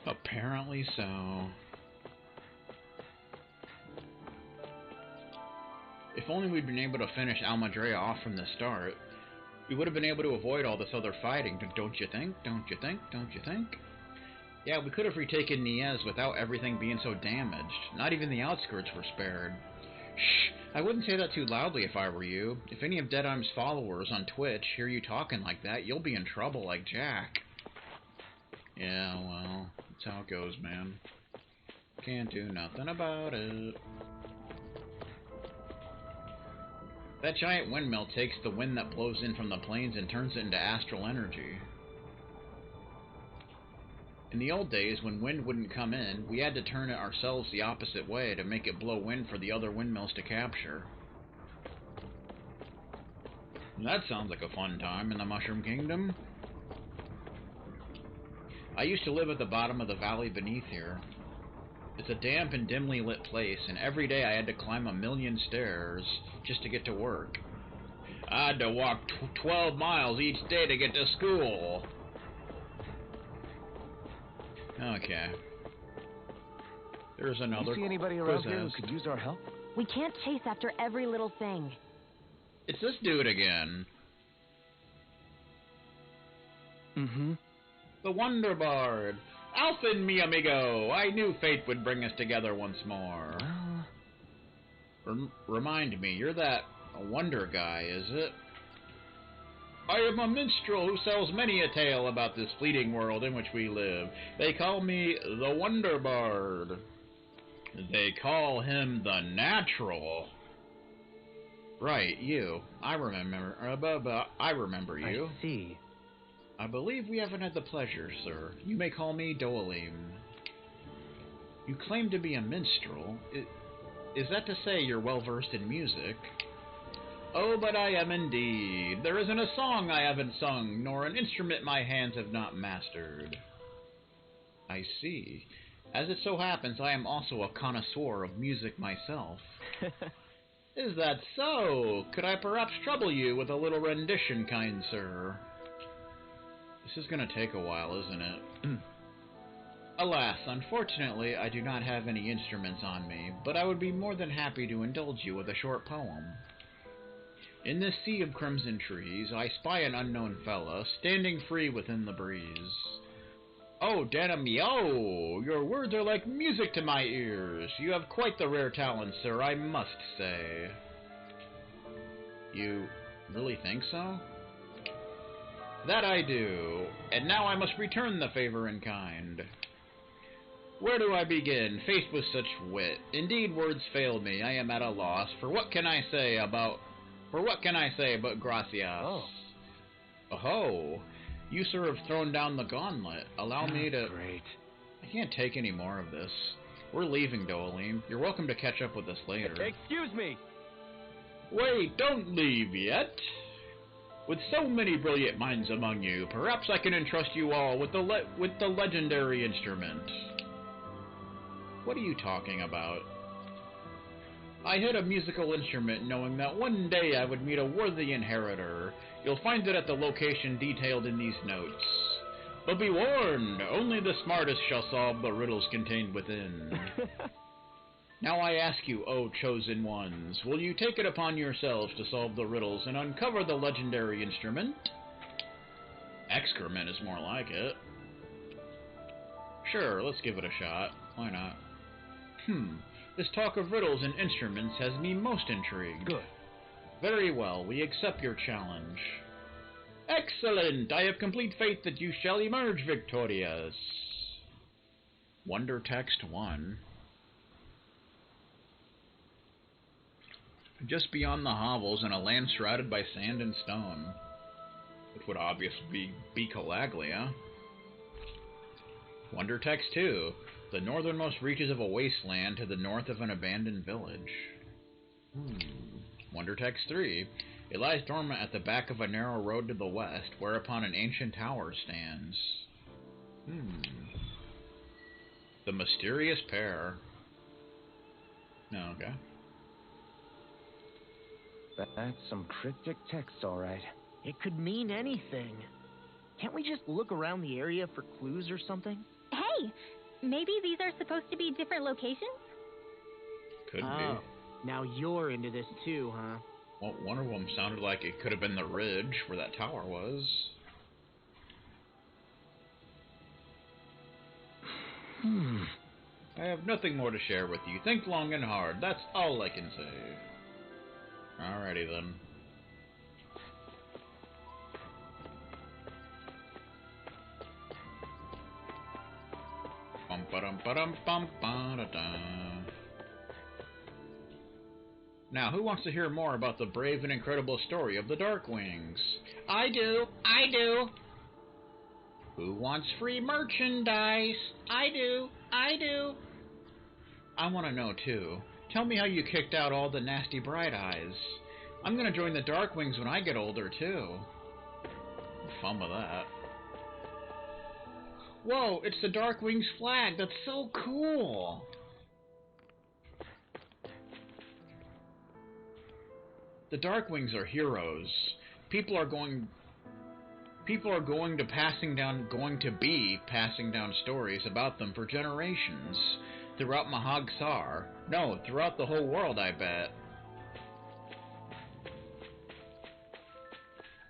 Apparently so. If only we'd been able to finish Almadrea off from the start, we would have been able to avoid all this other fighting, don't you think? Don't you think? Don't you think? Yeah, we could have retaken Niez without everything being so damaged. Not even the outskirts were spared. Shh! I wouldn't say that too loudly if I were you. If any of Deadeye's followers on Twitch hear you talking like that, you'll be in trouble like Jack. Yeah, well, that's how it goes, man. Can't do nothing about it. That giant windmill takes the wind that blows in from the plains and turns it into astral energy. In the old days, when wind wouldn't come in, we had to turn it ourselves the opposite way to make it blow wind for the other windmills to capture. That sounds like a fun time in the Mushroom Kingdom. I used to live at the bottom of the valley beneath here. It's a damp and dimly lit place, and every day I had to climb 1,000,000 stairs just to get to work. I had to walk 12 miles each day to get to school. Okay. There's another. You see anybody around here who could use our help? We can't chase after every little thing. It's this dude again. Mm-hmm. The Wonder Bard. Alphen, mi amigo. I knew fate would bring us together once more. Remind me, you're that wonder guy, is it? I am a minstrel who sells many a tale about this fleeting world in which we live. They call me the Wonder Bard. They call him the Natural. Right, you. I remember. I remember you. I see. I believe we haven't had the pleasure, sir. You may call me Doalim. You claim to be a minstrel. Is that to say you're well-versed in music? Oh, but I am indeed. There isn't a song I haven't sung, nor an instrument my hands have not mastered. I see. As it so happens, I am also a connoisseur of music myself. Is that so? Could I perhaps trouble you with a little rendition, kind sir? This is gonna take a while, isn't it? Alas, unfortunately, I do not have any instruments on me, but I would be more than happy to indulge you with a short poem. In this sea of crimson trees, I spy an unknown fella, standing free within the breeze. Oh, Danamio! Your words are like music to my ears. You have quite the rare talent, sir, I must say. You really think so? That I do, and now I must return the favor in kind. Where do I begin, faced with such wit? Indeed, words fail me. I am at a loss. For what can I say about Gracias? Oh. Oh, you, sir, have thrown down the gauntlet. Allow me to... Great. I can't take any more of this. We're leaving, Doalim. You're welcome to catch up with us later. Excuse me! Wait, don't leave yet. With so many brilliant minds among you, perhaps I can entrust you all with the legendary instrument. What are you talking about? I hid a musical instrument knowing that one day I would meet a worthy inheritor. You'll find it at the location detailed in these notes. But be warned, only the smartest shall solve the riddles contained within. Now I ask you, O chosen ones, will you take it upon yourselves to solve the riddles and uncover the legendary instrument? Excrement is more like it. Sure, let's give it a shot. Why not? This talk of riddles and instruments has me most intrigued. Good. Very well, we accept your challenge. Excellent! I have complete faith that you shall emerge victorious. Wonder Text 1. Just beyond the hovels in a land shrouded by sand and stone, which would obviously be Calaglia. Wonder Text 2. The northernmost reaches of a wasteland to the north of an abandoned village. Wonder Text 3. It lies dormant at the back of a narrow road to the west, whereupon an ancient tower stands. The Mysterious Pair. Okay. That's some cryptic text, all right. It could mean anything. Can't we just look around the area for clues or something? Hey, Hey, maybe these are supposed to be different locations? Could Oh, be. now you're into this too, huh? Well, one of them sounded like it could have been the ridge where that tower was. I have nothing more to share with you. Think long and hard. That's all I can say. Alrighty then. Now, who wants to hear more about the brave and incredible story of the Darkwings? I do! I do! Who wants free merchandise? I do! I do! I want to know, too. Tell me how you kicked out all the nasty Bright Eyes. I'm gonna join the Darkwings when I get older, too. Fun with that. Whoa, it's the Darkwings flag! That's so cool! The Darkwings are heroes. People are going to be passing down stories about them for generations. Throughout Mahag-Sar. No, throughout the whole world, I bet.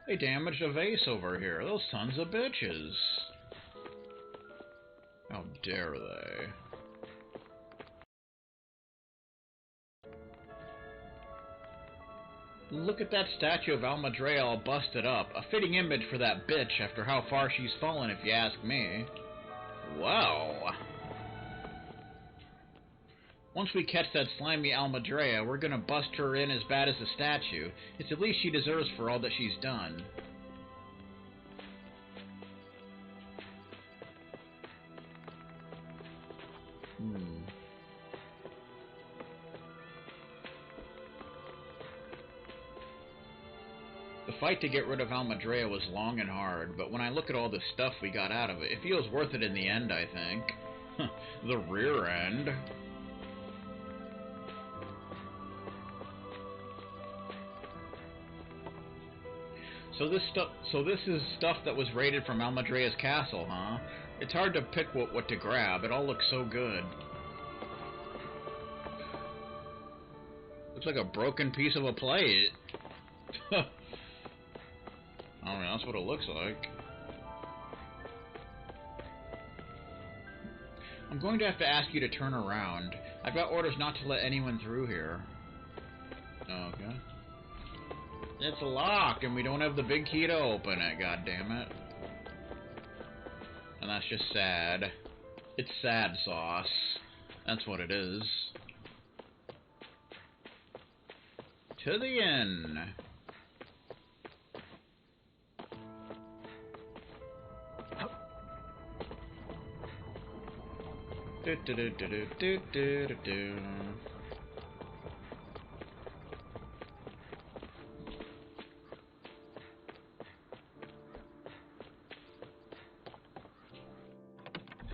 They damaged a vase over here. Those sons of bitches. How dare they? Look at that statue of Almadrea all busted up. A fitting image for that bitch after how far she's fallen, if you ask me. Wow. Once we catch that slimy Almadrea, we're gonna bust her in as bad as the statue. It's the least she deserves for all that she's done. The fight to get rid of Almadrea was long and hard, but when I look at all the stuff we got out of it, it feels worth it in the end, I think. The rear end. So this is stuff that was raided from Almadrea's castle, huh? It's hard to pick what to grab. It all looks so good. Looks like a broken piece of a plate. I mean, that's what it looks like. I'm going to have to ask you to turn around. I've got orders not to let anyone through here. Okay. It's locked, and we don't have the big key to open it, goddammit. And that's just sad. It's sad sauce. That's what it is. To the inn. Do do do do do do do do.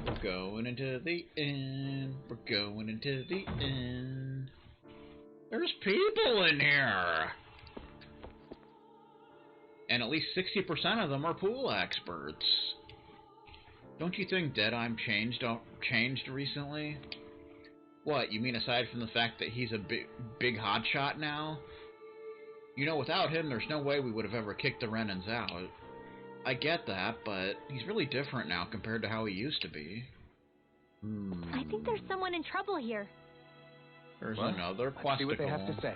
We're going into the inn. We're going into the inn. There's people in here. And at least 60% of them are pool experts. Don't you think Deadeye changed recently? What, you mean aside from the fact that he's a big hotshot now? You know, without him, there's no way we would have ever kicked the Renans out. I get that, but he's really different now compared to how he used to be. I think there's someone in trouble here. There's another questicle. See what they have to say.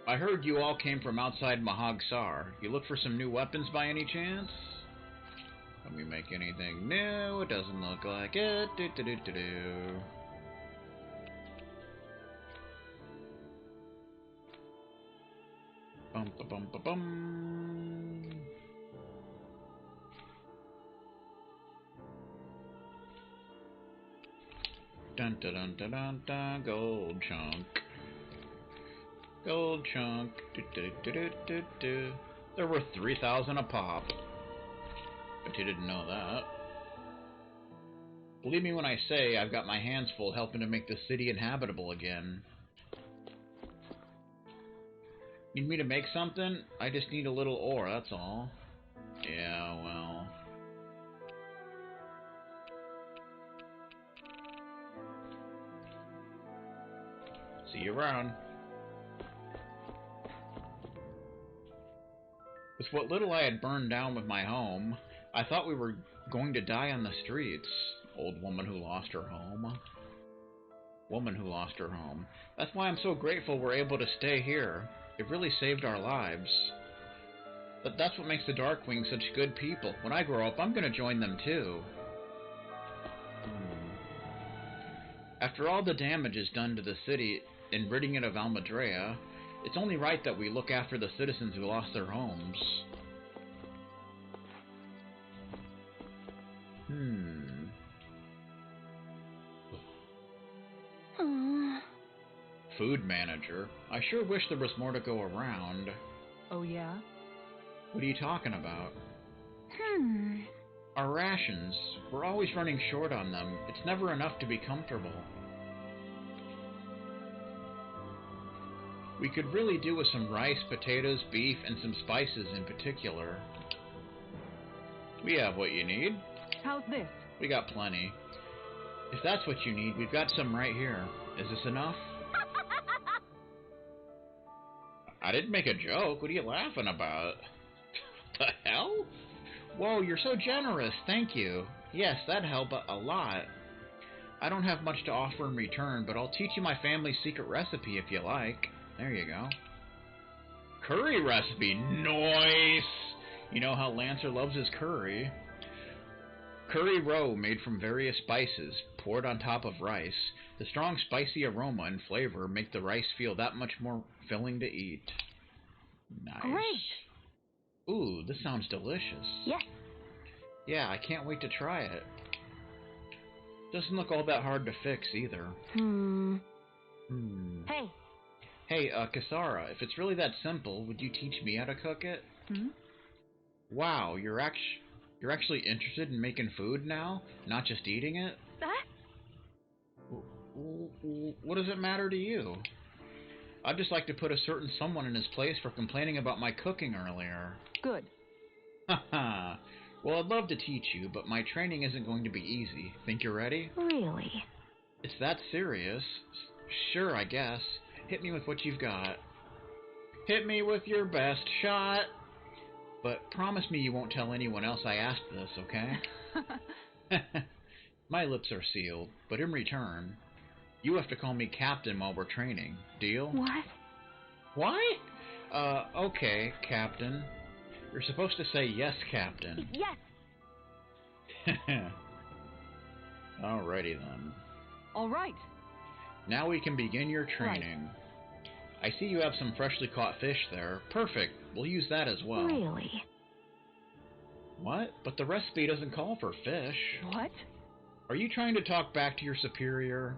I heard you all came from outside Mahag-Sar. You look for some new weapons by any chance? Can we make anything new? It doesn't look like it. Do do do do do. Bum ba bum ba bum. Dun dun dun dun dun dun. Gold chunk. Gold chunk. Do, do, do, do, do, do. They're worth 3,000 a pop. But you didn't know that. Believe me when I say I've got my hands full helping to make the city inhabitable again. Need me to make something? I just need a little ore, that's all. Yeah, well. See you around. With what little I had burned down with my home, I thought we were going to die on the streets. Old woman who lost her home. Woman who lost her home. That's why I'm so grateful we're able to stay here. It really saved our lives. But that's what makes the Darkwing such good people. When I grow up, I'm gonna join them too. After all the damage is done to the city in ridding it of Almadrea, it's only right that we look after the citizens who lost their homes. Food manager. I sure wish there was more to go around. Oh, yeah? What are you talking about? Our rations. We're always running short on them. It's never enough to be comfortable. We could really do with some rice, potatoes, beef, and some spices in particular. We have what you need. How's this? We got plenty. If that's what you need, we've got some right here. Is this enough? I didn't make a joke. What are you laughing about? The hell? Whoa, you're so generous. Thank you. Yes, that'd help a lot. I don't have much to offer in return, but I'll teach you my family's secret recipe if you like. There you go. Curry recipe. Nice! You know how Lancer loves his curry. Curry roe made from various spices, poured on top of rice. The strong spicy aroma and flavor make the rice feel that much more filling to eat. Nice. Great. Ooh, this sounds delicious. Yes. Yeah, I can't wait to try it. Doesn't look all that hard to fix either. Hey. Hey, Kasara, if it's really that simple, would you teach me how to cook it? Wow, you're actually interested in making food now, not just eating it? What does it matter to you? I'd just like to put a certain someone in his place for complaining about my cooking earlier. Good. Haha. Well, I'd love to teach you, but my training isn't going to be easy. Think you're ready? Really? It's that serious? Sure, I guess. Hit me with what you've got. Hit me with your best shot. But promise me you won't tell anyone else I asked this, okay? My lips are sealed, but in return, you have to call me Captain while we're training. Deal? What? What? Okay, Captain. You're supposed to say yes, Captain. Yes. Alrighty then. All right. Now we can begin your training. Right. I see you have some freshly caught fish there. Perfect. We'll use that as well. Really? What? But the recipe doesn't call for fish. What? Are you trying to talk back to your superior?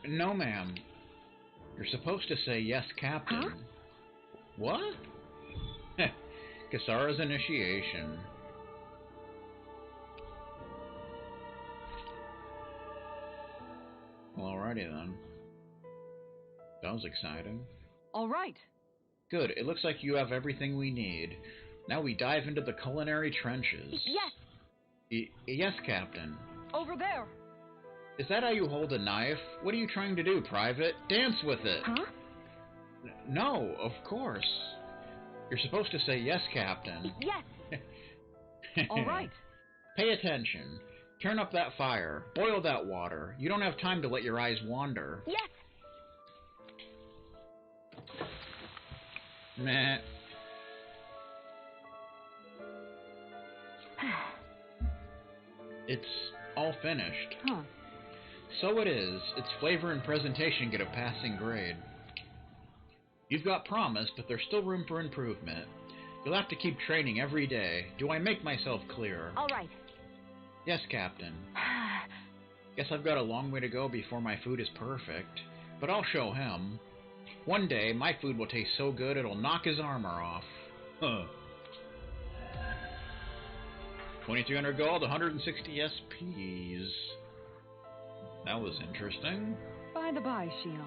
No, ma'am. You're supposed to say yes, Captain. Huh? What? Kasara's initiation. Well, alrighty then. That was exciting. All right. Good. It looks like you have everything we need. Now we dive into the culinary trenches. Yes. Yes, Captain. Over there. Is that how you hold a knife? What are you trying to do, Private? Dance with it. Huh? No, of course. You're supposed to say yes, Captain. Yes. All right. Pay attention. Turn up that fire. Boil that water. You don't have time to let your eyes wander. Yes. Meh. It's all finished. Huh. So it is. Its flavor and presentation get a passing grade. You've got promise, but there's still room for improvement. You'll have to keep training every day. Do I make myself clear? All right. Yes, Captain. Guess I've got a long way to go before my food is perfect. But I'll show him. One day, my food will taste so good it'll knock his armor off. Huh. 2300 gold, 160 SPs. That was interesting. By the by, Shion,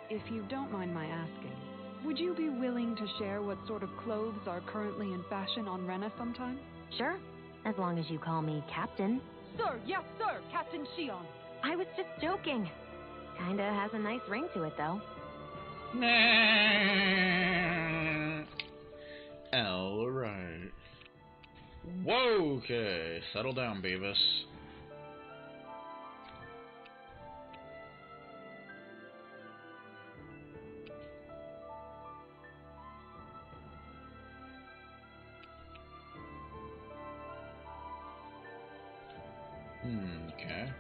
if you don't mind my asking, would you be willing to share what sort of clothes are currently in fashion on Rena sometime? Sure. As long as you call me Captain. Sir, yes, sir, Captain Shion. I was just joking. Kinda has a nice ring to it, though. All right. Whoa, okay. Settle down, Beavis. Okay.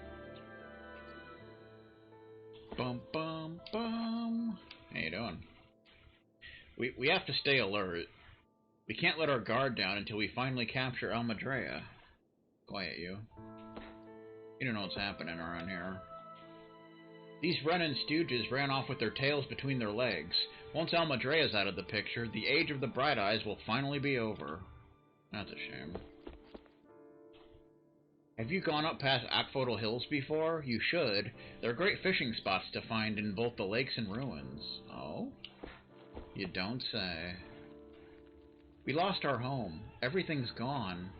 Bum bum bum. How you doing? We have to stay alert. We can't let our guard down until we finally capture Almadrea. Quiet, you. You don't know what's happening around here. These Renan stooges ran off with their tails between their legs. Once Almadrea's out of the picture, the age of the Bright Eyes will finally be over. That's a shame. Have you gone up past Akfodel Hills before? You should. They're great fishing spots to find in both the lakes and ruins. Oh? You don't say. We lost our home. Everything's gone.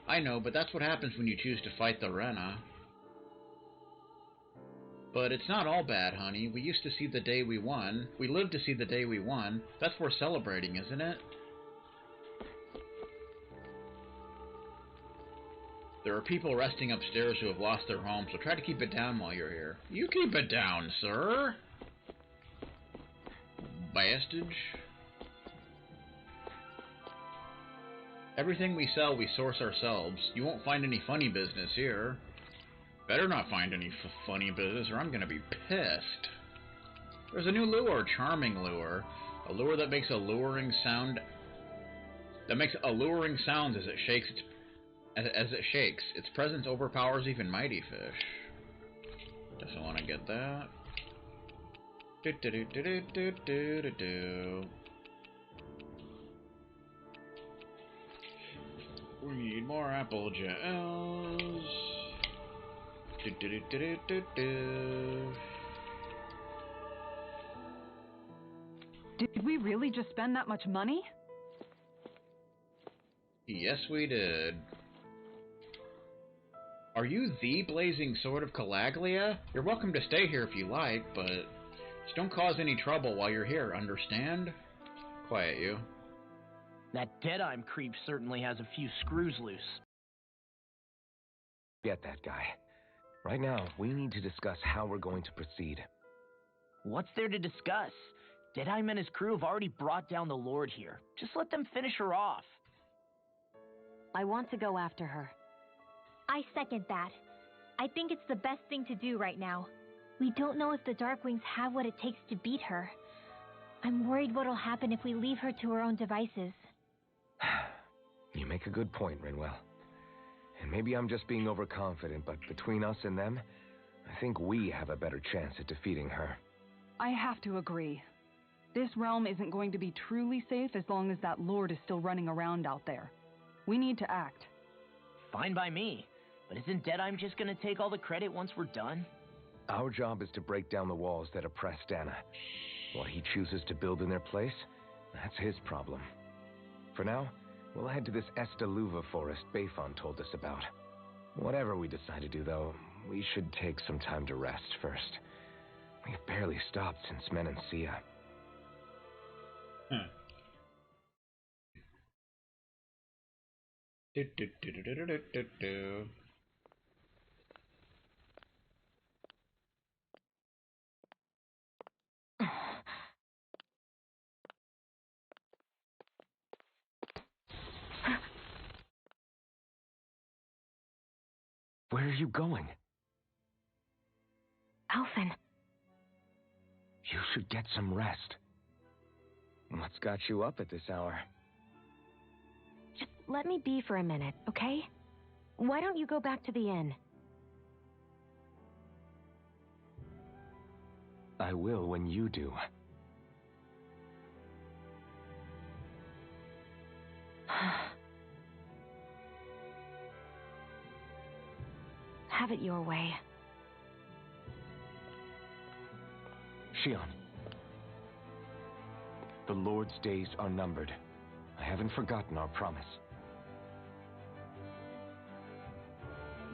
I know, but that's what happens when you choose to fight the Rena. But it's not all bad, honey. We used to see the day we won. We lived to see the day we won. That's worth celebrating, isn't it? There are people resting upstairs who have lost their homes, so try to keep it down while you're here. You keep it down, sir! Bastage. Everything we sell, we source ourselves. You won't find any funny business here. Better not find any funny business, or I'm gonna be pissed. There's a new lure, charming lure. A lure that makes alluring sound... That makes alluring sounds as it shakes its presence overpowers even mighty fish. Doesn't want to get that. We need more apple gels. Did we really just spend that much money? Yes, we did. Are you the blazing sword of Calaglia? You're welcome to stay here if you like, but just don't cause any trouble while you're here, understand? Quiet, you. That Deadeye creep certainly has a few screws loose. Get that guy. Right now, we need to discuss how we're going to proceed. What's there to discuss? Deadeye and his crew have already brought down the Lord here. Just let them finish her off. I want to go after her. I second that. I think it's the best thing to do right now. We don't know if the Darkwings have what it takes to beat her. I'm worried what'll happen if we leave her to her own devices. You make a good point, Rinwell. And maybe I'm just being overconfident, but between us and them, I think we have a better chance at defeating her. I have to agree. This realm isn't going to be truly safe as long as that Lord is still running around out there. We need to act. Fine by me. But isn't Deadeye just gonna take all the credit once we're done? Our job is to break down the walls that oppress Dana. What he chooses to build in their place, that's his problem. For now, we'll head to this Estaluva forest Bayfon told us about. Whatever we decide to do, though, we should take some time to rest first. We've barely stopped since Menancia. Where are you going? Alphen. You should get some rest. What's got you up at this hour? Just let me be for a minute, okay? Why don't you go back to the inn? I will when you do. Have it your way. Shion. The Lord's days are numbered. I haven't forgotten our promise.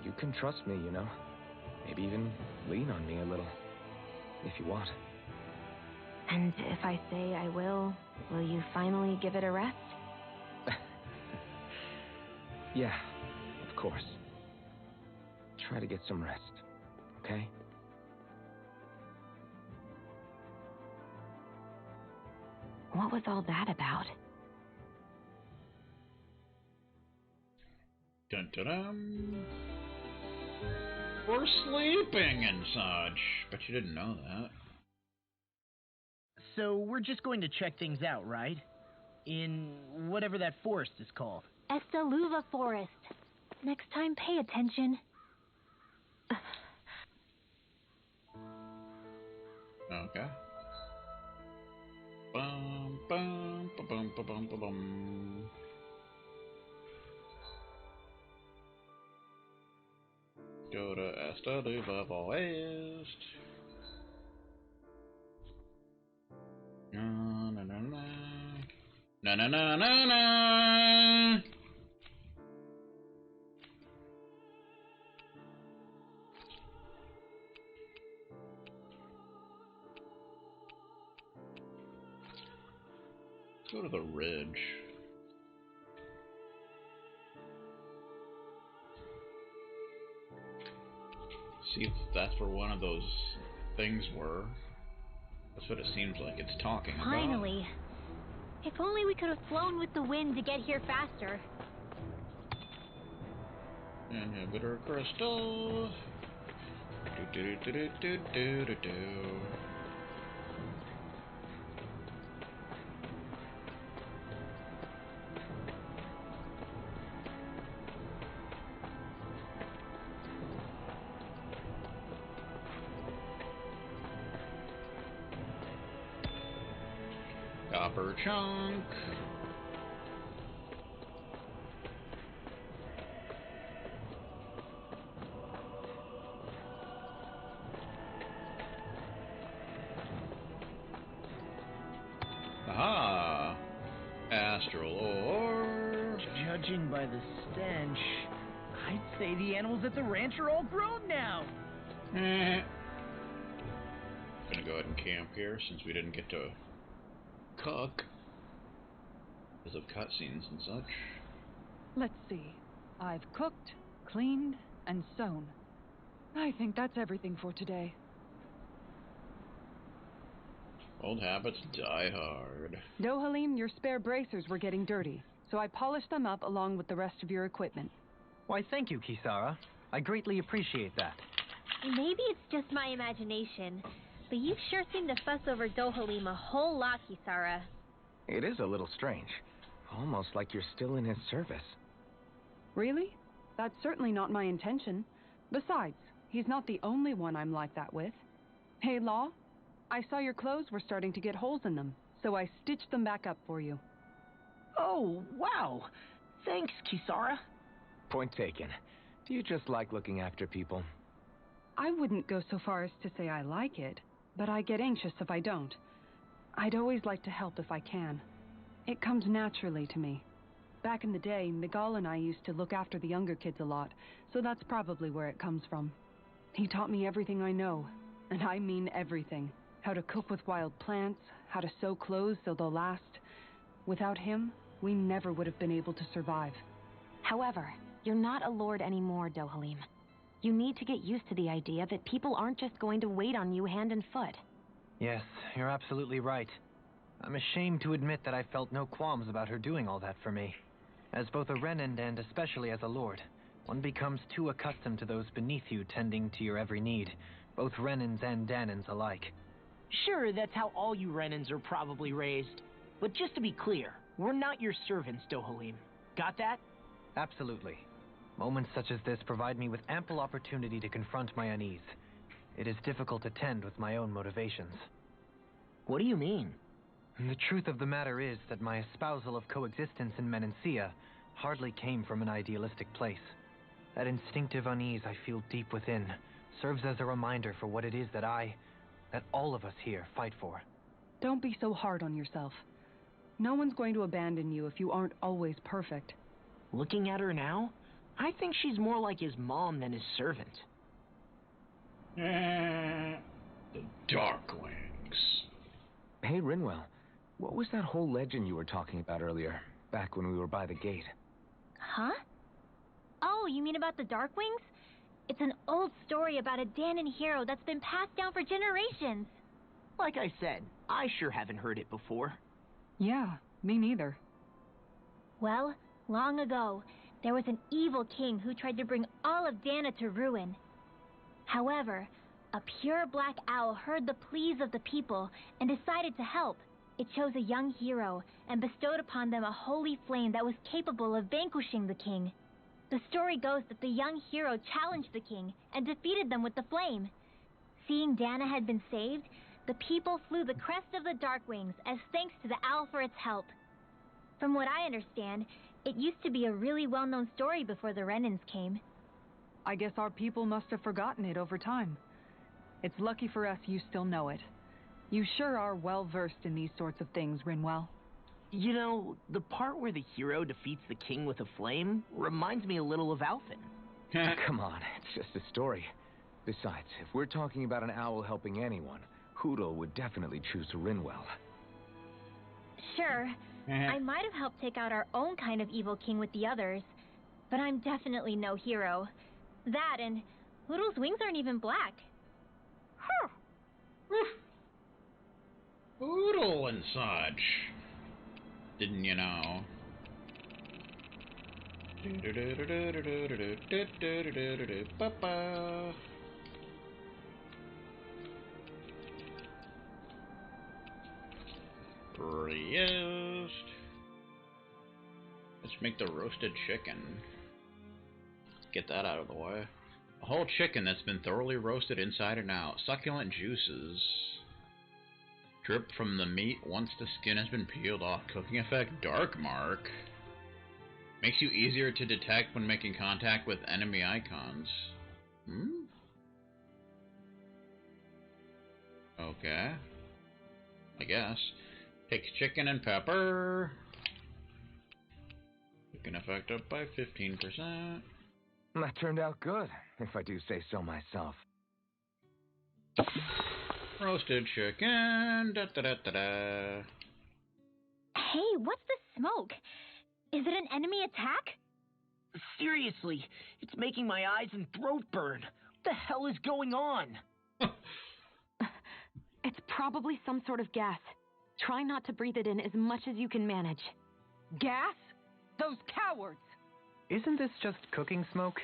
You can trust me, you know. Maybe even lean on me a little. if you want. And if I say I will you finally give it a rest? Yeah, of course. Try to get some rest, okay? What was all that about? Dun dun dun. We're sleeping and such. Bet you didn't know that. So we're just going to check things out, right? In whatever that forest is called. Estaluva Forest. Next time, pay attention. Okay. Bum bum ba bum ba bum ba bum. Go to Estaluva Forest. Na na na na. Na na na na na. Let's go to the ridge. See if that's where one of those things were. That's what it seems like it's talking about. Finally. If only we could have flown with the wind to get here faster. Inhibitor crystal. Do do do do do do do. Copper chunk. Aha! Astral ore. Judging by the stench, I'd say the animals at the ranch are all grown now. Gonna go ahead and camp here since we didn't get to cook because of cutscenes and such. Let's see. I've cooked, cleaned, and sewn. I think that's everything for today. Old habits die hard. Dohalim, your spare bracers were getting dirty, so I polished them up along with the rest of your equipment. Why, thank you, Kisara. I greatly appreciate that. Maybe it's just my imagination, but you sure seem to fuss over Dohalim a whole lot, Kisara. It is a little strange. Almost like you're still in his service. Really? That's certainly not my intention. Besides, he's not the only one I'm like that with. Hey, Law, I saw your clothes were starting to get holes in them, so I stitched them back up for you. Oh, wow. Thanks, Kisara. Point taken. Do you just like looking after people? I wouldn't go so far as to say I like it, but I get anxious if I don't. I'd always like to help if I can. It comes naturally to me. Back in the day, Miguel and I used to look after the younger kids a lot, so that's probably where it comes from. He taught me everything I know, and I mean everything. How to cook with wild plants, how to sew clothes so they'll last. Without him, we never would have been able to survive. However, you're not a lord anymore, Dohalim. You need to get used to the idea that people aren't just going to wait on you hand and foot. Yes, you're absolutely right. I'm ashamed to admit that I felt no qualms about her doing all that for me. As both a Renan and especially as a lord, one becomes too accustomed to those beneath you tending to your every need, both Renans and Danans alike. Sure, that's how all you Renans are probably raised. But just to be clear, we're not your servants, Dohalim. Got that? Absolutely. Moments such as this provide me with ample opportunity to confront my unease. It is difficult to tend with my own motivations. What do you mean? The truth of the matter is that my espousal of coexistence in Menancia hardly came from an idealistic place. That instinctive unease I feel deep within serves as a reminder for what it is that all of us here fight for. Don't be so hard on yourself. No one's going to abandon you if you aren't always perfect. Looking at her now, I think she's more like his mom than his servant. The Darkwings. Hey, Rinwell, what was that whole legend you were talking about earlier, back when we were by the gate? Huh? Oh, you mean about the Darkwings? It's an old story about a Danon hero that's been passed down for generations. Like I said, I sure haven't heard it before. Yeah, me neither. Well, long ago, there was an evil king who tried to bring all of Dana to ruin. However, a pure black owl heard the pleas of the people and decided to help. It chose a young hero and bestowed upon them a holy flame that was capable of vanquishing the king. The story goes that the young hero challenged the king and defeated them with the flame. Seeing Dana had been saved, the people flew the crest of the Darkwings as thanks to the owl for its help. From what I understand, it used to be a really well-known story before the Renans came. I guess our people must have forgotten it over time. It's lucky for us you still know it. You sure are well-versed in these sorts of things, Rinwell. You know, the part where the hero defeats the king with a flame reminds me a little of Alphen. Come on, it's just a story. Besides, if we're talking about an owl helping anyone, Hootle would definitely choose Rinwell. Sure, I might have helped take out our own kind of evil king with the others, but I'm definitely no hero. That and Hootle's wings aren't even black. Oodle and such. Didn't you know? Roast. Let's make the roasted chicken. Get that out of the way. A whole chicken that's been thoroughly roasted inside and out. Succulent juices drip from the meat once the skin has been peeled off. Cooking effect, dark mark. Makes you easier to detect when making contact with enemy icons. Okay. I guess. Takes chicken and pepper. Cooking effect up by 15%. That turned out good, if I do say so myself. Roasted chicken. Da da da da da. Hey, what's the smoke? Is it an enemy attack? Seriously, it's making my eyes and throat burn. What the hell is going on? It's probably some sort of gas. Try not to breathe it in as much as you can manage. Gas? Those cowards! Isn't this just cooking smoke?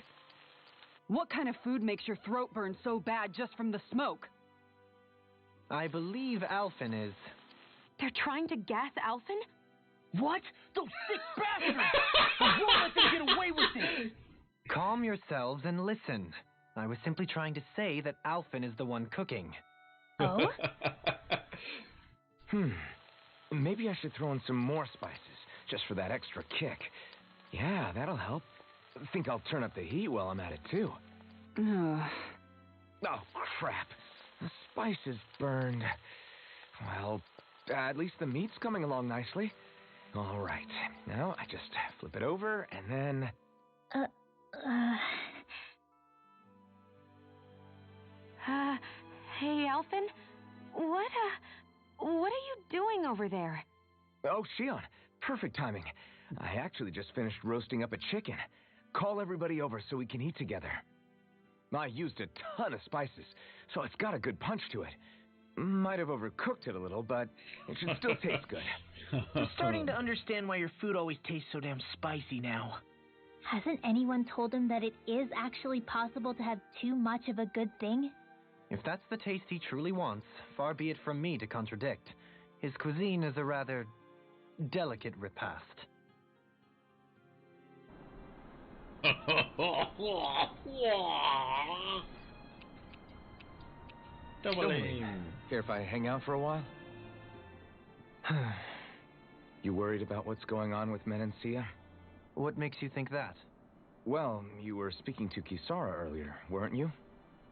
What kind of food makes your throat burn so bad just from the smoke? I believe Alphen is. They're trying to gas Alphen? What? Those sick bastards! I won't let them get away with this! Calm yourselves and listen. I was simply trying to say that Alphen is the one cooking. Oh? Maybe I should throw in some more spices, just for that extra kick. Yeah, that'll help. Think I'll turn up the heat while I'm at it, too. Oh, crap. The spice is burned. Well, at least the meat's coming along nicely. All right. Now, I just flip it over, and then... Hey, Alphen? What are you doing over there? Oh, Shion. Perfect timing. I actually just finished roasting up a chicken. Call everybody over so we can eat together. I used a ton of spices, so it's got a good punch to it. Might have overcooked it a little, but it should still taste good. I'm starting to understand why your food always tastes so damn spicy now. Hasn't anyone told him that it is actually possible to have too much of a good thing? If that's the taste he truly wants, far be it from me to contradict. His cuisine is a rather delicate repast. Double Care if I hang out for a while? You worried about what's going on with Menancia? What makes you think that? Well, you were speaking to Kisara earlier, weren't you?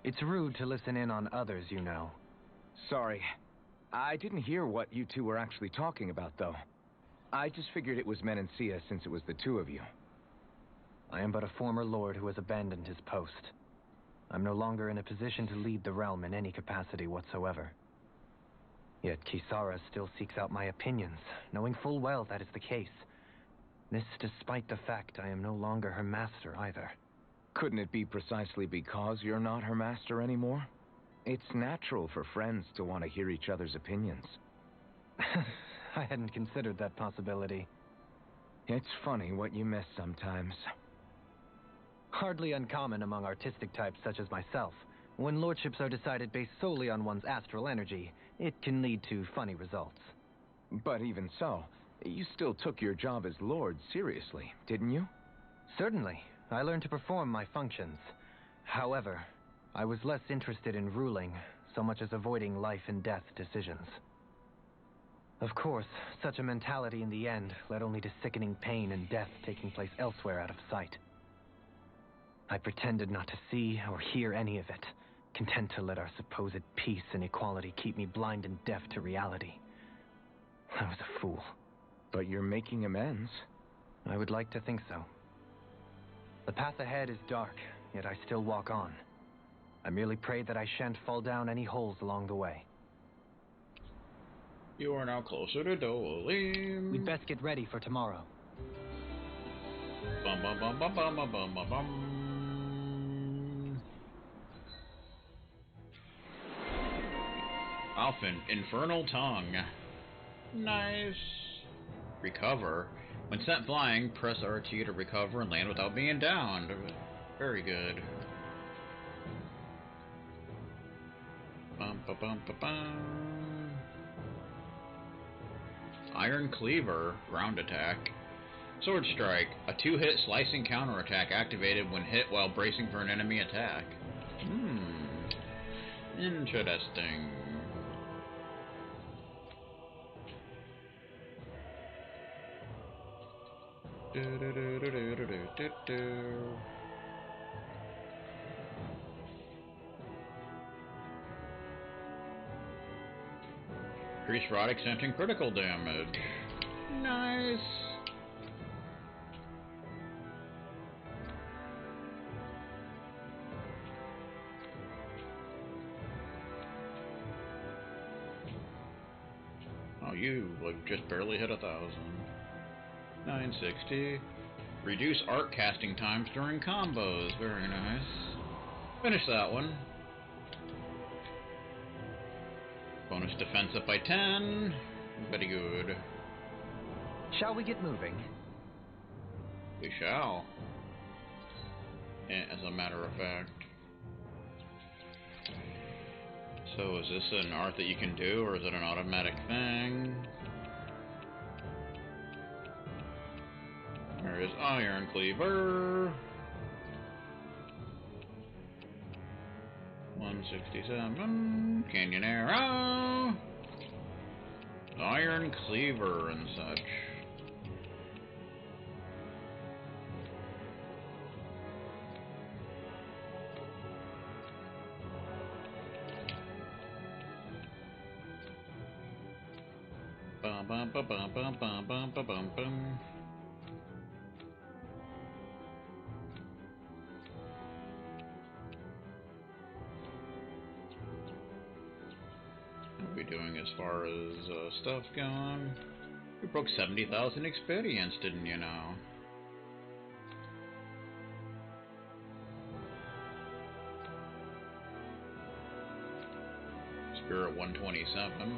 It's rude to listen in on others, you know. Sorry. I didn't hear what you two were actually talking about, though. I just figured it was Menancia since it was the two of you. I am but a former lord who has abandoned his post. I'm no longer in a position to lead the realm in any capacity whatsoever. Yet Kisara still seeks out my opinions, knowing full well that is the case. This despite the fact I am no longer her master either. Couldn't it be precisely because you're not her master anymore? It's natural for friends to want to hear each other's opinions. I hadn't considered that possibility. It's funny what you miss sometimes. Hardly uncommon among artistic types such as myself. When lordships are decided based solely on one's astral energy, it can lead to funny results. But even so, you still took your job as lord seriously, didn't you? Certainly. I learned to perform my functions. However, I was less interested in ruling, so much as avoiding life and death decisions. Of course, such a mentality in the end led only to sickening pain and death taking place elsewhere out of sight. I pretended not to see or hear any of it, content to let our supposed peace and equality keep me blind and deaf to reality. I was a fool. But you're making amends. I would like to think so. The path ahead is dark, yet I still walk on. I merely pray that I shan't fall down any holes along the way. You are now closer to Dolim. We'd best get ready for tomorrow. Bum bum bum bum bum bum bum bum bum. Alphen, Infernal Tongue. Nice. Recover. When sent flying, press RT to recover and land without being downed. Very good. Bum ba bum ba bum. Iron Cleaver, ground attack. Sword Strike, a 2-hit slicing counterattack activated when hit while bracing for an enemy attack. Interesting. Increased rod extension critical damage. Nice. Oh, you like just barely hit 1,000. 960. Reduce arc casting times during combos. Very nice. Finish that one. Bonus defense up by 10. Very good. Shall we get moving? We shall. As a matter of fact. So is this an art that you can do, or is it an automatic thing? There is Iron Cleaver. 167. Canyon Arrow. Iron Cleaver and such. Bum bum bum bum bum bum bum bum bum bum. What are we doing as far as stuff going? We broke 70,000 experience, didn't you know? Spirit 127.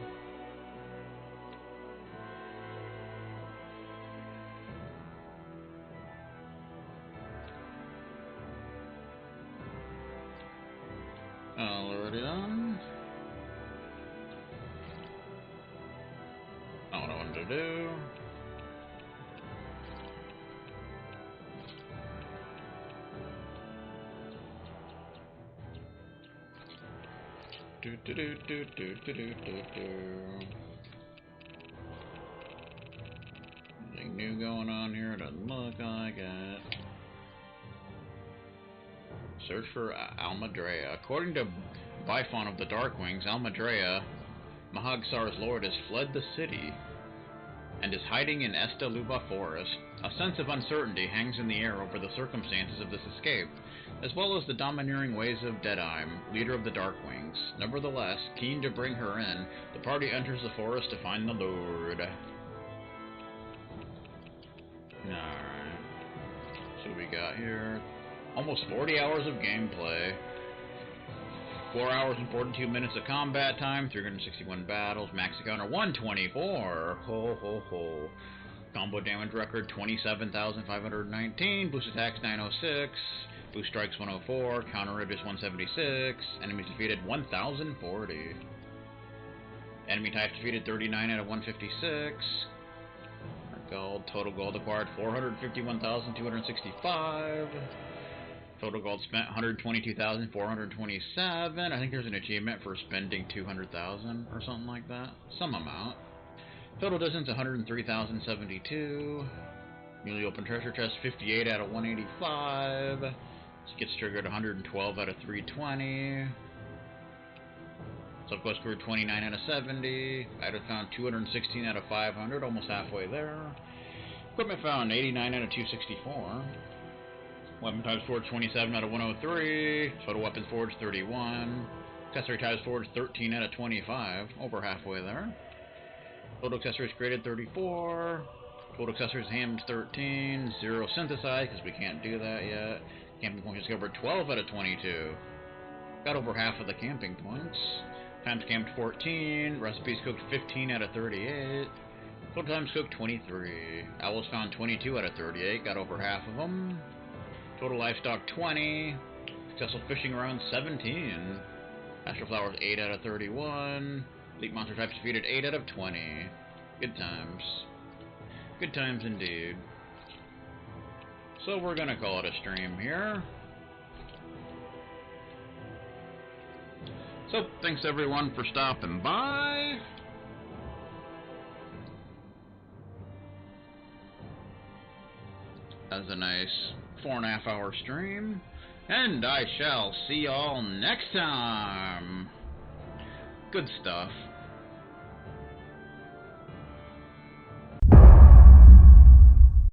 Already done. I don't know what to do. Do do do do do do do do do. Anything new going on here? Doesn't look like it. Search for Almadrea. According to Bifon of the Darkwings, Almadrea, Mahagsar's lord, has fled the city and is hiding in Esta Luba Forest. A sense of uncertainty hangs in the air over the circumstances of this escape. as well as the domineering ways of Deadeye, leader of the Darkwings. Nevertheless, keen to bring her in, the party enters the forest to find the Lord. Alright. So we got here almost 40 hours of gameplay. 4 hours and 42 minutes of combat time, 361 battles, max encounter 124. Ho ho ho. Combo damage record 27,519, boost attacks 906, boost strikes 104, counter radius 176, enemies defeated 1,040. Enemy types defeated 39 out of 156. Gold, total gold acquired 451,265. Total gold spent 122,427. I think there's an achievement for spending 200,000 or something like that. Some amount. Total distance 103,072. Newly opened treasure chest 58 out of 185. This gets triggered 112 out of 320. Subquest scored 29 out of 70. Item found 216 out of 500, almost halfway there. Equipment found 89 out of 264. Weapon types forged 27 out of 103. Total weapons forged 31. Accessory types forged 13 out of 25, over halfway there. Total accessories created 34. Total accessories handled 13. 0 synthesized, because we can't do that yet. Camping points discovered 12 out of 22. Got over half of the camping points. Times camped 14. Recipes cooked 15 out of 38. Total times cooked 23. Owls found 22 out of 38. Got over half of them. Total livestock 20. Successful fishing rounds 17. Astral flowers 8 out of 31. Elite monster types defeated 8 out of 20. Good times. Good times indeed. So we're gonna call it a stream here. So, thanks everyone for stopping by. That was a nice 4.5 hour stream. And I shall see y'all next time. Good stuff.